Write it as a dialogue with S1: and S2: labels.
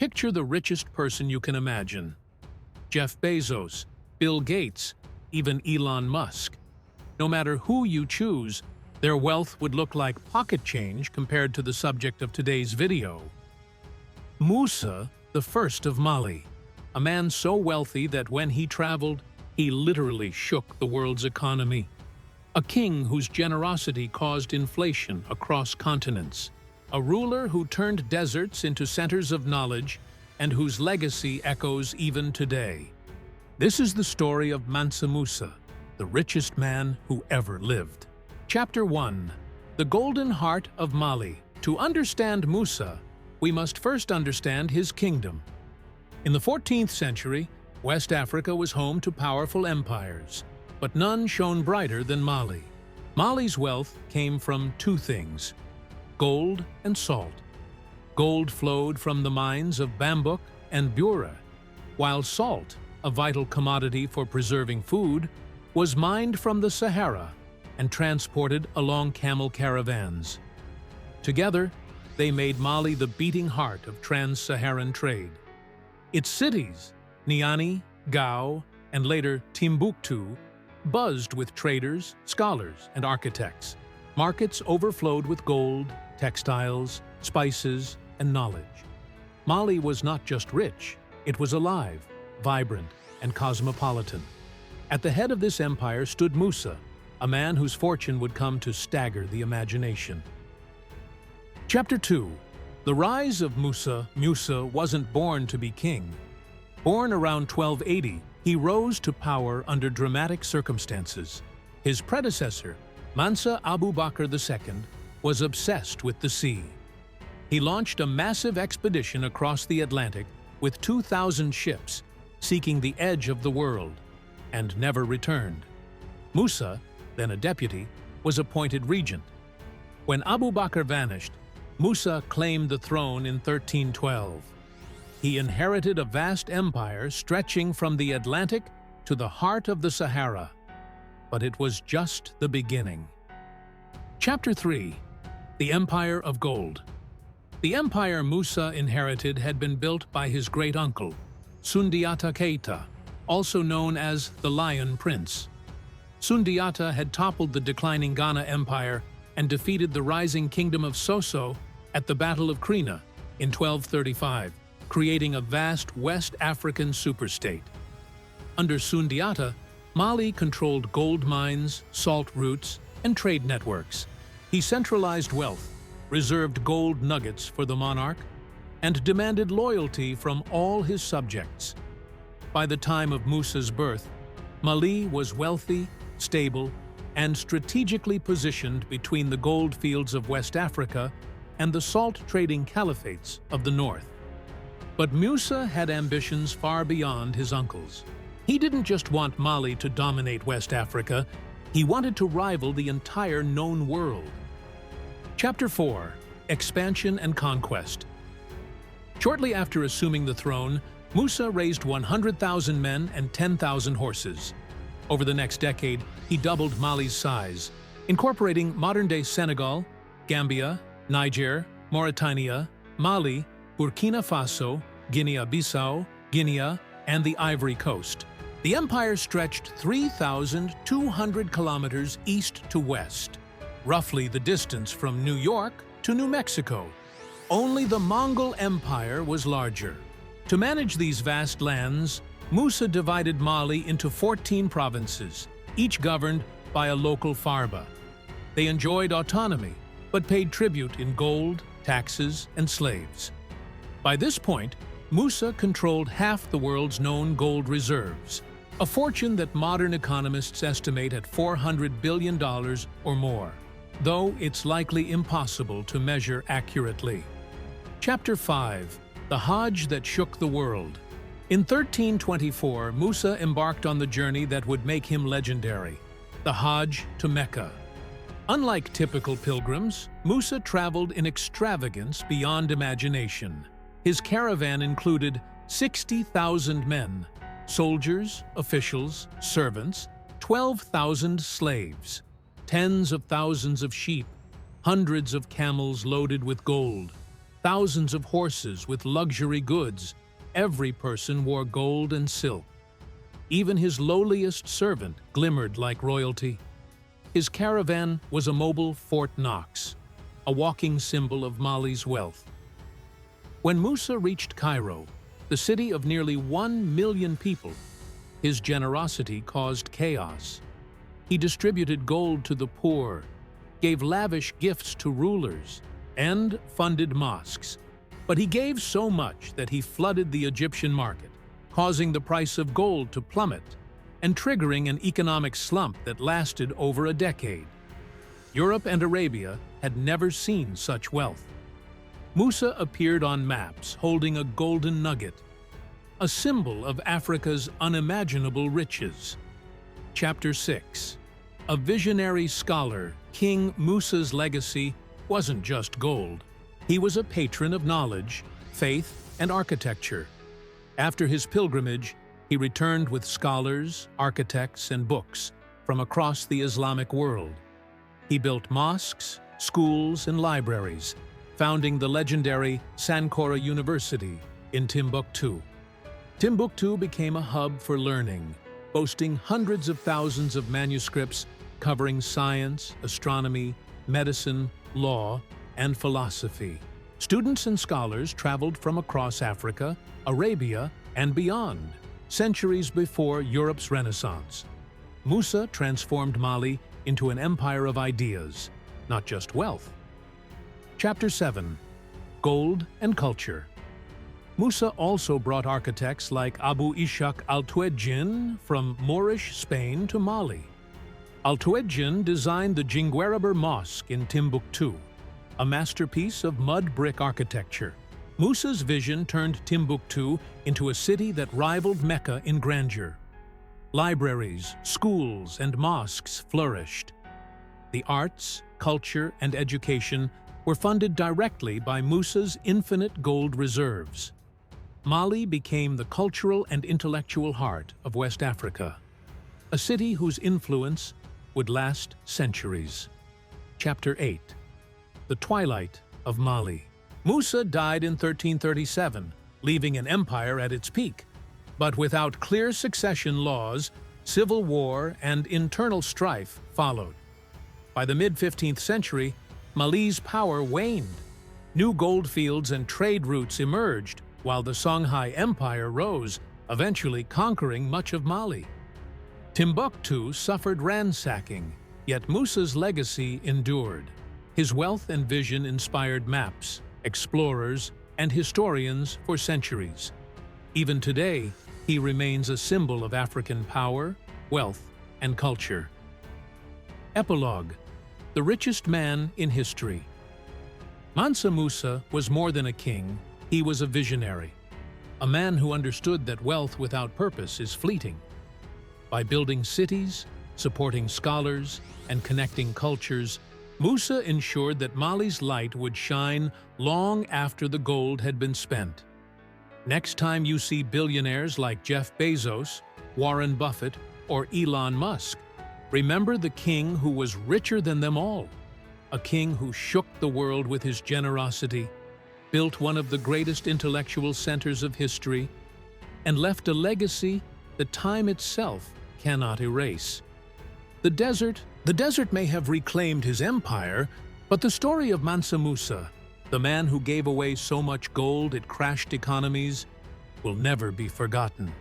S1: Picture the richest person you can imagine. Jeff Bezos, Bill Gates, even Elon Musk. No matter who you choose, their wealth would look like pocket change compared to the subject of today's video. Musa, the first of Mali, a man so wealthy that when he traveled, he literally shook the world's economy. A king whose generosity caused inflation across continents. A ruler who turned deserts into centers of knowledge and whose legacy echoes even today. This is the story of Mansa Musa, the richest man who ever lived. Chapter 1. The Golden Heart of Mali. To understand Musa, we must first understand his kingdom. In the 14th century, West Africa was home to powerful empires, but none shone brighter than Mali. Mali's wealth came from two things: gold and salt. Gold flowed from the mines of Bambouk and Bura, while salt, a vital commodity for preserving food, was mined from the Sahara and transported along camel caravans. Together, they made Mali the beating heart of trans-Saharan trade. Its cities, Niani, Gao, and later Timbuktu, buzzed with traders, scholars, and architects. Markets overflowed with gold, textiles, spices, and knowledge. Mali was not just rich, it was alive, vibrant, and cosmopolitan. At the head of this empire stood Musa, a man whose fortune would come to stagger the imagination. Chapter 2. The rise of Musa. Musa wasn't born to be king. Born around 1280, he rose to power under dramatic circumstances. His predecessor, Mansa Abu Bakr II, was obsessed with the sea. He launched a massive expedition across the Atlantic with 2,000 ships, seeking the edge of the world, and never returned. Musa, then a deputy, was appointed regent. When Abu Bakr vanished, Musa claimed the throne in 1312. He inherited a vast empire stretching from the Atlantic to the heart of the Sahara. But it was just the beginning. Chapter 3. The Empire of Gold. The empire Musa inherited had been built by his great-uncle, Sundiata Keita, also known as the Lion Prince. Sundiata had toppled the declining Ghana Empire and defeated the rising kingdom of Soso at the Battle of Krina in 1235, creating a vast West African superstate. Under Sundiata, Mali controlled gold mines, salt routes, and trade networks. He centralized wealth, reserved gold nuggets for the monarch, and demanded loyalty from all his subjects. By the time of Musa's birth, Mali was wealthy, stable, and strategically positioned between the gold fields of West Africa and the salt-trading caliphates of the north. But Musa had ambitions far beyond his uncle's. He didn't just want Mali to dominate West Africa, he wanted to rival the entire known world. Chapter 4. Expansion and Conquest. Shortly after assuming the throne, Musa raised 100,000 men and 10,000 horses. Over the next decade, he doubled Mali's size, incorporating modern-day Senegal, Gambia, Niger, Mauritania, Mali, Burkina Faso, Guinea-Bissau, Guinea, and the Ivory Coast. The empire stretched 3,200 kilometers east to west, roughly the distance from New York to New Mexico. Only the Mongol Empire was larger. To manage these vast lands, Musa divided Mali into 14 provinces, each governed by a local farba. They enjoyed autonomy, but paid tribute in gold, taxes, and slaves. By this point, Musa controlled half the world's known gold reserves, a fortune that modern economists estimate at $400 billion or more, though it's likely impossible to measure accurately. Chapter 5. The Hajj that shook the world. In 1324, Musa embarked on the journey that would make him legendary, the Hajj to Mecca. Unlike typical pilgrims, Musa traveled in extravagance beyond imagination. His caravan included 60,000 men, soldiers, officials, servants, 12,000 slaves, tens of thousands of sheep, hundreds of camels loaded with gold. thousands of horses with luxury goods. Every person wore gold and silk. Even his lowliest servant glimmered like royalty. His caravan was a mobile Fort Knox, a walking symbol of Mali's wealth. When Musa reached Cairo, the city of nearly 1 million people, his generosity caused chaos. He distributed gold to the poor, gave lavish gifts to rulers, and funded mosques. But he gave so much that he flooded the Egyptian market, causing the price of gold to plummet and triggering an economic slump that lasted over a decade. Europe and Arabia had never seen such wealth. Musa appeared on maps holding a golden nugget, a symbol of Africa's unimaginable riches. Chapter 6. A visionary scholar, King Musa's legacy wasn't just gold. He was a patron of knowledge, faith, and architecture. After his pilgrimage, he returned with scholars, architects, and books from across the Islamic world. He built mosques, schools, and libraries, founding the legendary Sankora University in Timbuktu. Timbuktu became a hub for learning, boasting hundreds of thousands of manuscripts covering science, astronomy, medicine, law, and philosophy. Students and scholars traveled from across Africa, Arabia, and beyond, centuries before Europe's Renaissance. Musa transformed Mali into an empire of ideas, not just wealth. Chapter 7. Gold and Culture. Musa also brought architects like Abu Ishaq al-Tuwejin from Moorish Spain to Mali. Al-Tuwejin designed the Jinguereber Mosque in Timbuktu, a masterpiece of mud brick architecture. Musa's vision turned Timbuktu into a city that rivaled Mecca in grandeur. Libraries, schools, and mosques flourished. The arts, culture, and education were funded directly by Musa's infinite gold reserves. Mali became the cultural and intellectual heart of West Africa, a city whose influence would last centuries. Chapter 8. The Twilight of Mali. Musa died in 1337, leaving an empire at its peak. But without clear succession laws, civil war and internal strife followed. By the mid-15th century, Mali's power waned. New goldfields and trade routes emerged, while the Songhai Empire rose, eventually conquering much of Mali. Timbuktu suffered ransacking, yet Musa's legacy endured. His wealth and vision inspired maps, explorers, and historians for centuries. Even today, he remains a symbol of African power, wealth, and culture. Epilogue. The richest man in history. Mansa Musa was more than a king, he was a visionary. A man who understood that wealth without purpose is fleeting. By building cities, supporting scholars, and connecting cultures, Musa ensured that Mali's light would shine long after the gold had been spent. Next time you see billionaires like Jeff Bezos, Warren Buffett, or Elon Musk, remember the king who was richer than them all, a king who shook the world with his generosity, built one of the greatest intellectual centers of history, and left a legacy that time itself cannot erase. The desert may have reclaimed his empire, but the story of Mansa Musa, the man who gave away so much gold it crashed economies, will never be forgotten.